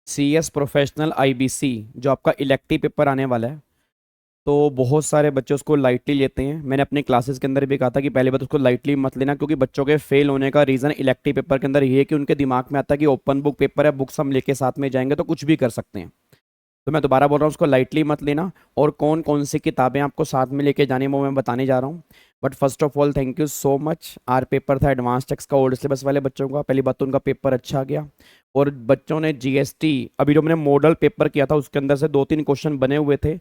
CS professional IBC जो आपका elective paper आने वाला है, तो बहुत सारे बच्चे उसको लाइटली लेते हैं। मैंने अपने क्लासेस के अंदर भी कहा था कि पहले बात उसको लाइटली मत लेना, क्योंकि बच्चों के फेल होने का रीज़न इलेक्टिव पेपर के अंदर ये है कि उनके दिमाग में आता है कि ओपन बुक पेपर है, बुक्स हम लेके साथ में जाएंगे तो कुछ भी कर सकते हैं। तो मैं दोबारा बोल रहा हूँ, उसको लाइटली मत लेना। और कौन कौन सी किताबें आपको साथ में लेके जानी है वो मैं बताने जा रहा हूँ। But first of all thank you so much. आर पेपर था एडवांस टेक्स का, ओल्ड सिलेबस वाले बच्चों का। पहली बात तो उनका पेपर अच्छा गया, और बच्चों ने GST, अभी जो मैंने मॉडल पेपर किया था उसके अंदर से 2-3 क्वेश्चन बने हुए थे,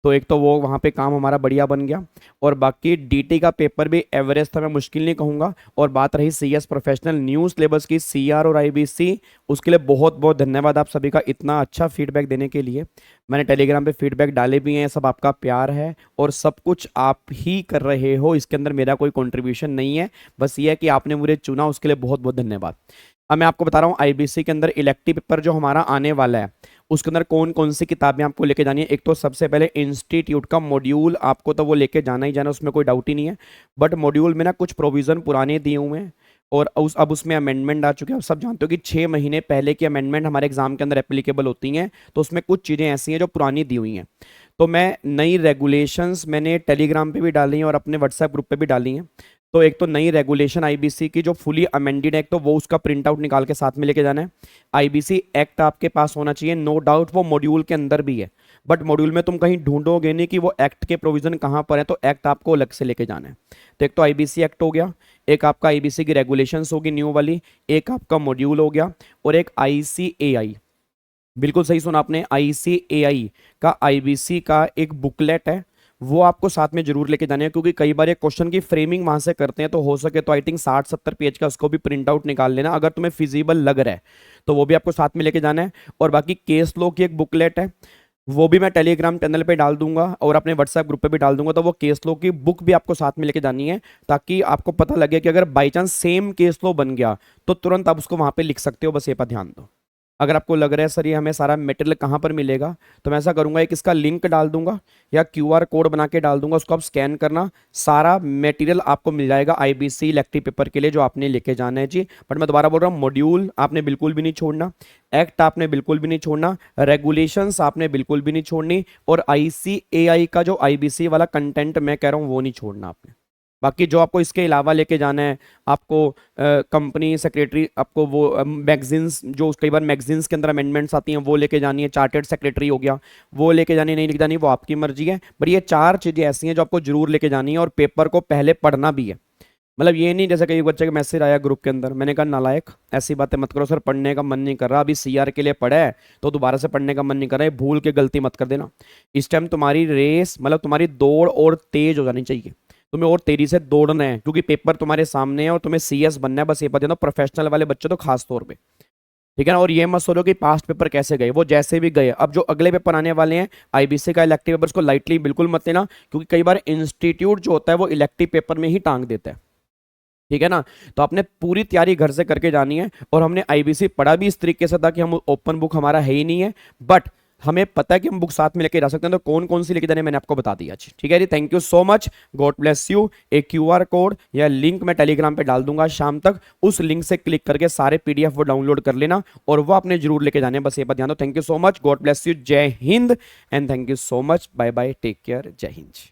तो एक तो वो वहाँ पे काम हमारा बढ़िया बन गया। और बाकी DT का पेपर भी एवरेज था, मैं मुश्किल नहीं कहूँगा। और बात रही CS प्रोफेशनल न्यूज़ सिलेबस की, CR और IBC, उसके लिए बहुत बहुत धन्यवाद आप सभी का इतना अच्छा फीडबैक देने के लिए। मैंने टेलीग्राम पे फीडबैक डाले भी हैं, सब आपका प्यार है और सब कुछ आप ही कर रहे हो, इसके अंदर मेरा कोई कंट्रीब्यूशन नहीं है। बस ये है कि आपने मुझे चुना, उसके लिए बहुत बहुत धन्यवाद। अब मैं आपको बता रहा हूँ IBC के अंदर इलेक्टिव पेपर जो हमारा आने वाला है उसके अंदर कौन कौन सी किताबें आपको लेके जानी है। एक तो सबसे पहले इंस्टीट्यूट का मॉड्यूल, आपको तो वो लेके जाना ही जाना, उसमें कोई डाउट ही नहीं है। बट मॉड्यूल में ना कुछ प्रोविजन पुराने दिए हुए हैं, और अब उसमें अमेंडमेंट आ चुके हैं। आप सब जानते हो कि 6 महीने पहले की अमेंडमेंट हमारे एग्जाम के अंदर एप्लीकेबल होती हैं, तो उसमें कुछ चीज़ें ऐसी हैं जो पुरानी दी हुई हैं। तो मैं नई रेगुलेशंस मैंने टेलीग्राम पे भी डाली हैं और अपने व्हाट्सएप ग्रुप पे भी डाली हैं। तो एक तो नई रेगुलेशन IBC की जो फुली अमेंडेड है, एक तो वो उसका प्रिंट आउट निकाल के साथ में लेके जाना है। IBC एक्ट आपके पास होना चाहिए, नो डाउट वो मॉड्यूल के अंदर भी है, बट मॉड्यूल में तुम कहीं ढूंढोगे नहीं कि वो एक्ट के प्रोविजन कहाँ पर है, तो एक्ट आपको अलग से लेके जाना है। तो एक तो IBC एक्ट हो गया, एक आपका IBC की रेगुलेशंस होगी न्यू वाली, एक आपका मॉड्यूल हो गया, और एक ICAI, बिल्कुल सही सुना आपने, ICAI का IBC का एक बुकलेट है, वो आपको साथ में जरूर लेके जाने हैं। क्योंकि कई बार ये क्वेश्चन की फ्रेमिंग वहां से करते हैं, तो हो सके तो आई थिंक 60-70 पेज का उसको भी प्रिंट आउट निकाल लेना, अगर तुम्हें फिजिबल लग रहा है तो वो भी आपको साथ में लेके जाना है। और बाकी केस लॉ की एक बुकलेट है, वो भी मैं टेलीग्राम चैनल पे डाल दूंगा और अपने व्हाट्सएप ग्रुप पे भी डाल दूंगा, तो वो केस लॉ की बुक भी आपको साथ में लेके जानी है, ताकि आपको पता लगे कि अगर by chance same case law बन गया तो तुरंत आप उसको वहां पे लिख सकते हो। बस ये पर ध्यान दो। अगर आपको लग रहा है सर ये हमें सारा मटेरियल कहाँ पर मिलेगा, तो मैं ऐसा करूंगा, एक इसका लिंक डाल दूंगा या QR कोड बना के डाल दूंगा, उसको आप स्कैन करना, सारा मटेरियल आपको मिल जाएगा IBC इलेक्टिव पेपर के लिए जो आपने लेके जाना है जी। बट मैं दोबारा बोल रहा हूँ, मॉड्यूल आपने बिल्कुल भी नहीं छोड़ना, एक्ट आपने बिल्कुल भी नहीं छोड़ना, रेगुलेशंस आपने बिल्कुल भी नहीं छोड़नी, और ICAI का जो IBC वाला कंटेंट मैं कह रहा हूँ वो नहीं छोड़ना आपने। बाकी जो आपको इसके अलावा लेके जाना है, आपको कंपनी सेक्रेटरी, आपको वो मैगजीन्स, जो कई बार मैगजीन्स के अंदर अमेंडमेंट्स आती हैं वो लेके जानी है, चार्टर्ड सेक्रेटरी हो गया, वो लेके जानी नहीं लेके जानी वो आपकी मर्जी है। बट ये 4 चीज़ें ऐसी हैं जो आपको जरूर लेके जानी है, और पेपर को पहले पढ़ना भी है। मतलब ये नहीं जैसे कई बच्चे का मैसेज आया ग्रुप के अंदर, मैंने कहा नालायक ऐसी बातें मत करो सर, पढ़ने का मन नहीं कर रहा, अभी CR के लिए पढ़ा है तो दोबारा से पढ़ने का मन नहीं कर रहा है, भूल के गलती मत कर देना। इस टाइम तुम्हारी रेस, मतलब तुम्हारी दौड़ और तेज हो जानी चाहिए, तुम्हें और तेजी से दौड़ना है, क्योंकि पेपर तुम्हारे सामने है और तुम्हें CS बनना है। बस ये बता देना, प्रोफेशनल वाले बच्चे तो खास तौर पे, ठीक है ना। और ये मत सोचो कि पास्ट पेपर कैसे गए, वो जैसे भी गए, अब जो अगले पेपर आने वाले हैं IBC का इलेक्टिव पेपर, को लाइटली बिल्कुल मत लेना, क्योंकि कई बार इंस्टीट्यूट जो होता है वो इलेक्टिव पेपर में ही टांग देता है, ठीक है ना। तो आपने पूरी तैयारी घर से करके जानी है, और हमने IBC पढ़ा भी इस तरीके से था कि हम ओपन बुक हमारा है ही नहीं है, बट हमें पता है कि हम बुक साथ में लेके जा सकते हैं, तो कौन कौन सी लेके जाने मैंने आपको बता दिया। ठीक है जी, thank you so much, God bless you. एक QR कोड या लिंक मैं टेलीग्राम पे डाल दूंगा शाम तक, उस लिंक से क्लिक करके सारे PDF वो डाउनलोड कर लेना, और वो आपने जरूर लेके जाने, बस ये पर ध्यान दो। Thank you so much, God bless you, जय हिंद and thank you so much, bye bye, take care, जय हिंद।